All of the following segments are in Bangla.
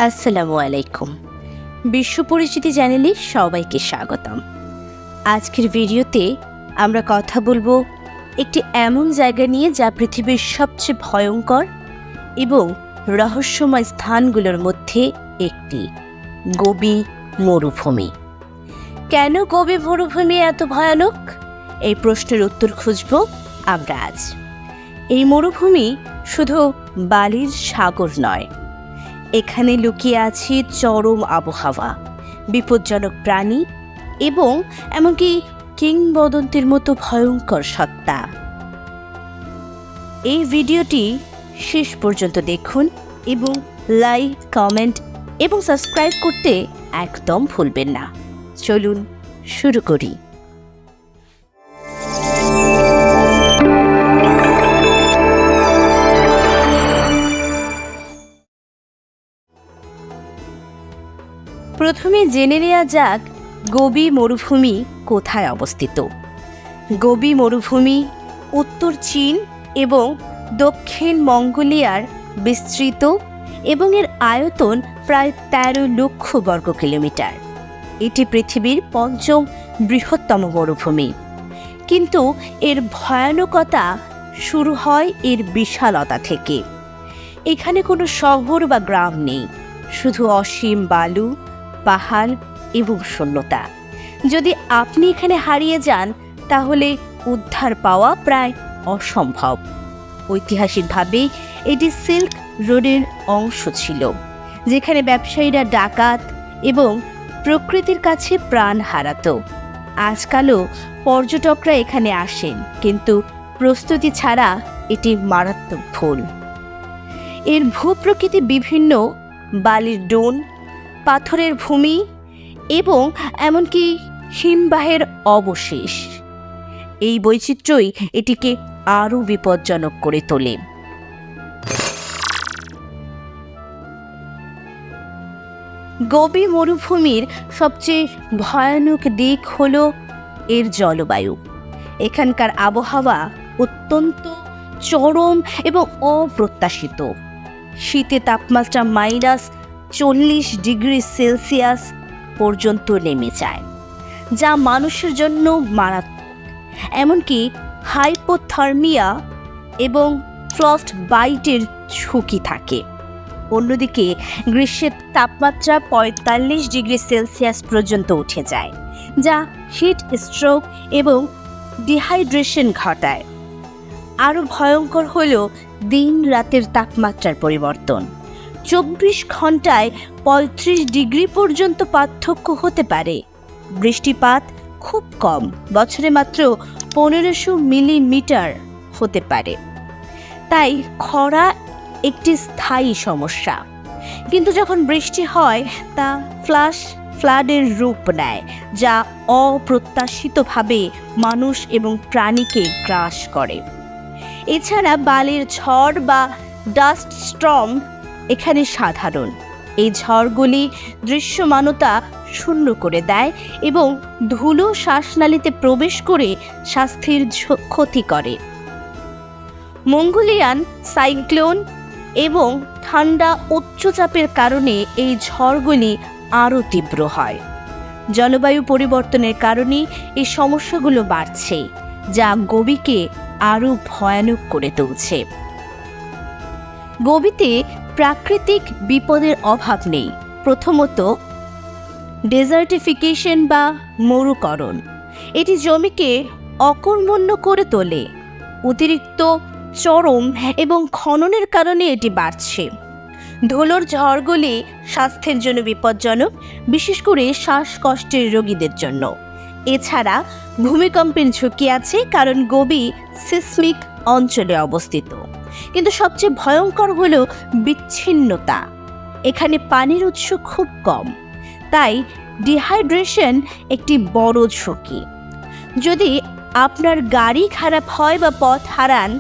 আসসালামু আলাইকুম। বিশ্ব পরিচিতি চ্যানেলে সবাইকে স্বাগতম। আজকের ভিডিওতে আমরা কথা বলবো একটি এমন জায়গা নিয়ে যা পৃথিবীর সবচেয়ে ভয়ঙ্কর এবং রহস্যময় স্থানগুলোর মধ্যে একটি, গোবি মরুভূমি। কেন গোবি মরুভূমি এত ভয়ানক? এই প্রশ্নের উত্তর খুঁজব আমরা আজ। এই মরুভূমি শুধু বালির সাগর নয়, এখানে লুকিয়ে আছে চরম আবহাওয়া, বিপজ্জনক প্রাণী এবং এমনকি কিংবদন্তির মতো ভয়ঙ্কর সত্তা। এই ভিডিওটি শেষ পর্যন্ত দেখুন এবং লাইক, কমেন্ট এবং সাবস্ক্রাইব করতে একদম ভুলবেন না। চলুন শুরু করি। প্রথমে জেনে নেওয়া যাক গোবি মরুভূমি কোথায় অবস্থিত। গোবি মরুভূমি উত্তর চীন এবং দক্ষিণ মঙ্গোলিয়ার বিস্তৃত এবং এর আয়তন প্রায় ১৩ লক্ষ বর্গ কিলোমিটার। এটি পৃথিবীর পঞ্চম বৃহত্তম মরুভূমি, কিন্তু এর ভয়ানকতা শুরু হয় এর বিশালতা থেকে। এখানে কোনো শহর বা গ্রাম নেই, শুধু অসীম বালু, পাহাড় এবং শূন্যতা। যদি আপনি এখানে হারিয়ে যান তাহলে উদ্ধার পাওয়া প্রায় অসম্ভব। ঐতিহাসিকভাবে এটি সিল্ক রোডের অংশ ছিল, যেখানে ব্যবসায়ীরা ডাকাত এবং প্রকৃতির কাছে প্রাণ হারাত। আজকালও পর্যটকরা এখানে আসেন, কিন্তু প্রস্তুতি ছাড়া এটি মারাত্মক ভুল। এর ভূপ্রকৃতি বিভিন্ন বালির ডোন, পাথরের ভূমি এবং এমনকি হিমবাহের অবশেষ। এই বৈচিত্র্যই এটিকে আরও বিপজ্জনক করে তোলে। গোবি মরুভূমির সবচেয়ে ভয়ানক দিক হল এর জলবায়ু। এখানকার আবহাওয়া অত্যন্ত চরম এবং অপ্রত্যাশিত। শীতে তাপমাত্রা -40 ডিগ্রি সেলসিয়াস পর্যন্ত নেমে যায়, যা মানুষের জন্য মারাত্মক। এমনকি হাইপোথার্মিয়া এবং ফ্রস্ট বাইটের ঝুঁকি থাকে। অন্যদিকে গ্রীষ্মের তাপমাত্রা 45 ডিগ্রি সেলসিয়াস পর্যন্ত উঠে যায়, যা হিট স্ট্রোক এবং ডিহাইড্রেশন ঘটায়। আরও ভয়ঙ্কর হল দিন রাতের তাপমাত্রার পরিবর্তন। 24 ঘন্টায় 35 ডিগ্রি পর্যন্ত পার্থক্য হতে পারে। বৃষ্টিপাত খুব কম, বছরে মাত্র 1500 মিলিমিটার হতে পারে। তাই খরা একটি স্থায়ী সমস্যা, কিন্তু যখন বৃষ্টি হয় তা ফ্লাডের রূপ নেয়, যা অপ্রত্যাশিতভাবে মানুষ এবং প্রাণীকে গ্রাস করে। এছাড়া বালির ঝড় বা ডাস্ট স্টর্ম এখানে সাধারণ। এই ঝড়গুলি দৃশ্যমানতা শূন্য করে দেয় এবং ধুলো শ্বাসনালীতে প্রবেশ করে স্বাস্থ্যের ক্ষতি করে। মঙ্গোলিয়ান সাইক্লোন এবং ঠান্ডা উচ্চচাপের কারণে এই ঝড়গুলি আরও তীব্র হয়। জলবায়ু পরিবর্তনের কারণে এই সমস্যাগুলো বাড়ছে, যা গোবিকে আরও ভয়ানক করে তুলছে। গোবিতে প্রাকৃতিক বিপদের অভাব নেই। প্রথমত, ডেজার্টিফিকেশন বা মরুকরণ। এটি জমিকে অকর্মণ্য করে তোলে। অতিরিক্ত চরম এবং খননের কারণে এটি বাড়ছে। ধুলোর ঝড়গুলি স্বাস্থ্যের জন্য বিপজ্জনক, বিশেষ করে শ্বাসকষ্টের রোগীদের জন্য। এছাড়া ভূমিকম্পের ঝুঁকি আছে, কারণ গোবি সিসমিক অঞ্চলে অবস্থিত। কিন্তু সবচেয়ে ভয়ঙ্কর হল বিচ্ছিন্নতা। এখানে পানির উৎস খুব কম, তাই ডিহাইড্রেশন একটি বড় ঝুঁকি। যদি আপনার গাড়ি খারাপ হয় বা পথ হারান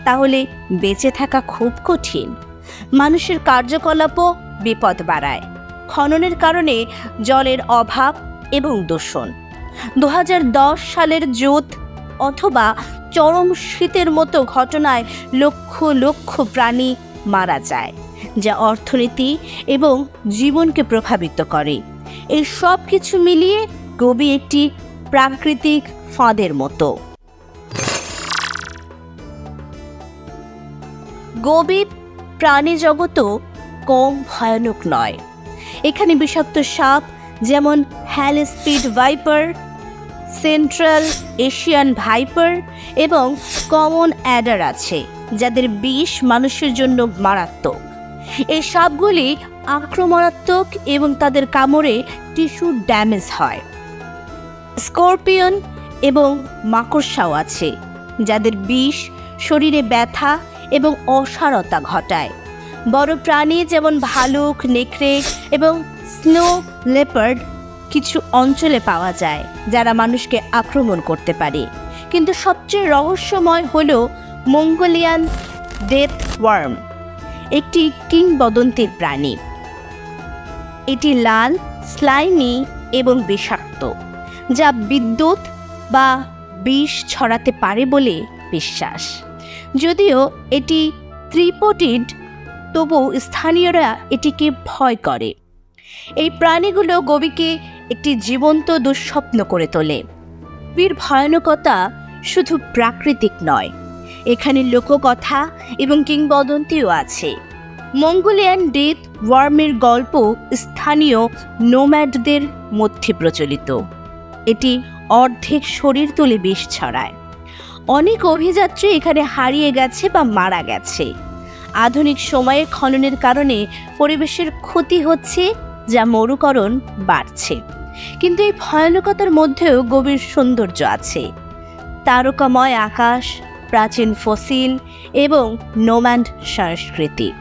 তাহলে বেঁচে থাকা খুব কঠিন। মানুষের কার্যকলাপও বিপদ বাড়ায়। খননের কারণে জলের অভাব এবং দূষণ। 2010 সালের জোট অথবা চরম শীতের মতো ঘটনায় লক্ষ লক্ষ প্রাণী মারা যায়, যা অর্থনীতি এবং জীবনকে প্রভাবিত করে। এই সব কিছু মিলিয়ে গোবি একটি প্রাকৃতিক ফাঁদের মতো। গোবি প্রাণী জগতও কম ভয়ানক নয়। এখানে বিষাক্ত সাপ যেমন হ্যালস্পিড ভাইপার, সেন্ট্রাল এশিয়ান ভাইপার এবং কমন অ্যাডার আছে, যাদের বিষ মানুষের জন্য মারাত্মক। এই সাপগুলি আক্রমণাত্মক এবং তাদের কামড়ে টিস্যু ড্যামেজ হয়। স্করপিয়ন এবং মাকড়সাও আছে, যাদের বিষ শরীরে ব্যথা এবং অসাড়তা ঘটায়। বড় প্রাণী যেমন ভালুক, নেকড়ে এবং স্নো লেপার্ড কিছু অঞ্চলে পাওয়া যায়, যারা মানুষকে আক্রমণ করতে পারে। কিন্তু সবচেয়ে রহস্যময় হল মঙ্গোলিয়ান ডেথ ওয়ার্ম, একটি কিংবদন্তির প্রাণী। এটি লাল, স্লাইমি এবং বিষাক্ত, যা বিদ্যুৎ বা বিষ ছড়াতে পারে বলে বিশ্বাস। যদিও এটি ত্রিপোটিড, তবুও স্থানীয়রা এটিকে ভয় করে। এই প্রাণীগুলো গোবিকে একটি জীবন্ত দুঃস্বপ্ন করে তোলে। গোবির ভয়ানকতা শুধু প্রাকৃতিক নয়, এখানে লোককথা এবং কিংবদন্তিও আছে। মঙ্গোলিয়ান ডেথ ওয়ার্মের গল্প স্থানীয় নোম্যাডদের মধ্যে প্রচলিত। এটি অর্ধেক শরীর তুলে বিষ ছড়ায়। অনেক অভিযাত্রী এখানে হারিয়ে গেছে বা মারা গেছে। আধুনিক সময়ে খননের কারণে পরিবেশের ক্ষতি হচ্ছে, যা মরুকরণ বাড়ছে। কিন্তু এই ভয়ানকতার মধ্যেও গভীর সৌন্দর্য আছে। তারকাময় আকাশ, প্রাচীন ফসিল এবং নোম্যাড সংস্কৃতি।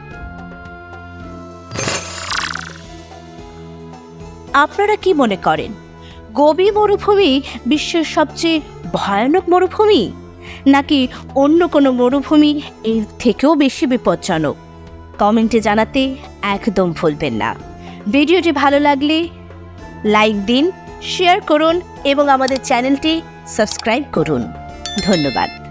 আপনারা কি মনে করেন, গোবি মরুভূমি বিশ্বের সবচেয়ে ভয়ানক মরুভূমি, নাকি অন্য কোনো মরুভূমি এর থেকেও বেশি বিপজ্জনক? কমেন্টে জানাতে একদম ভুলবেন না। ভিডিওটি ভালো লাগলে লাইক দিন, শেয়ার করুন এবং আমাদের চ্যানেলটি সাবস্ক্রাইব করুন। ধন্যবাদ।